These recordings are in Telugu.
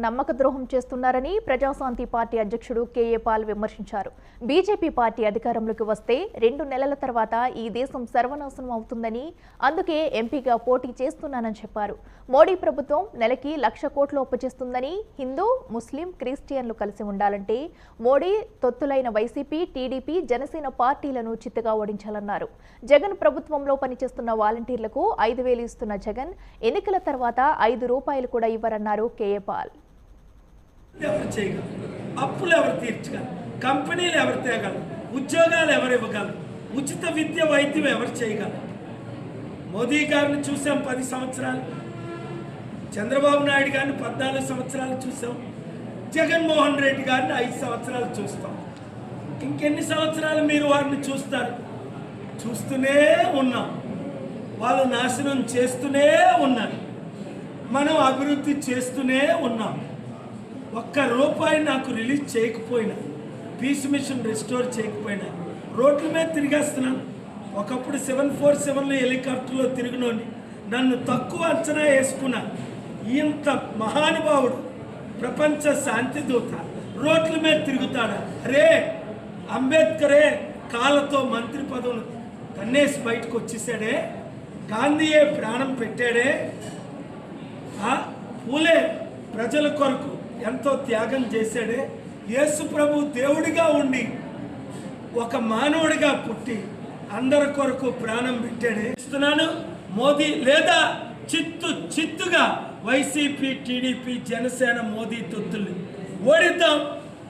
నమ్మక ద్రోహం చేస్తున్నారని ప్రజాశాంతి పార్టీ అధ్యక్షుడు కేఏ పాల్ విమర్శించారు. బీజేపీ పార్టీ అధికారంలోకి వస్తే 2 నెలల తర్వాత ఈ దేశం సర్వనాశనం అవుతుందని, అందుకే ఎంపీగా పోటీ చేస్తున్నానని చెప్పారు. మోడీ ప్రభుత్వం నెలకి 1,00,000 కోట్లు అప్పు చేస్తుందని, హిందూ, ముస్లిం, క్రిస్టియన్లు కలిసి ఉండాలంటే మోడీ తొత్తులైన వైసీపీ, టీడీపీ, జనసేన పార్టీలను చిత్తగా ఓడించాలన్నారు. జగన్ ప్రభుత్వంలో పనిచేస్తున్న వాలంటీర్లకు 5,000 ఇస్తున్న జగన్ ఎన్నికల తర్వాత 5 రూపాయలు కూడా ఇవ్వరన్నారు కేఏ పాల్. ఎవరు చేయగలరు? అప్పులు ఎవరు తీర్చగలరు? కంపెనీలు ఎవరు తేగలరు? ఉద్యోగాలు ఎవరు ఇవ్వగలరు? ఉచిత విద్య, వైద్యం ఎవరు చేయగలరు? మోదీ గారిని చూసాం 10 సంవత్సరాలు, చంద్రబాబు నాయుడు గారిని 14 సంవత్సరాలు చూసాం, జగన్మోహన్ రెడ్డి గారిని 5 సంవత్సరాలు చూస్తాం. ఇంకెన్ని సంవత్సరాలు మీరు వారిని చూస్తారు? చూస్తూనే ఉన్నాం. వాళ్ళు నాశనం చేస్తూనే ఉన్నారు, మనం అభివృద్ధి చేస్తూనే ఉన్నాం. ₹1 నాకు రిలీజ్ చేయకపోయినా, పీస్ మిషన్ రెస్టోర్ చేయకపోయినా రోడ్ల మీద తిరిగేస్తున్నాను. ఒకప్పుడు 747 హెలికాప్టర్లో తిరిగినోని నన్ను తక్కువ అంచనా వేసుకున్నా. ఇంత మహానుభావుడు, ప్రపంచ శాంతి దూత రోడ్ల మీద తిరుగుతాడా? రే అంబేద్కరే కాళ్ళతో మంత్రి పదవులు కన్నేసి బయటకు వచ్చేసాడే, గాంధీయే ప్రాణం పెట్టాడే, పూలే ప్రజల కొరకు ఎంతో త్యాగం చేశాడే, యేసు ప్రభు దేవుడిగా ఉండి ఒక మానవుడిగా పుట్టి అందరి కొరకు ప్రాణం పెట్టాడే. ఇస్తున్నాను మోదీ లేదా చిత్తుగా వైసీపీ, టీడీపీ, జనసేన మోదీ తొత్తుల్ని ఓడిద్దాం,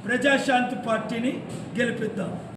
ప్రజాశాంతి పార్టీని గెలిపిద్దాం.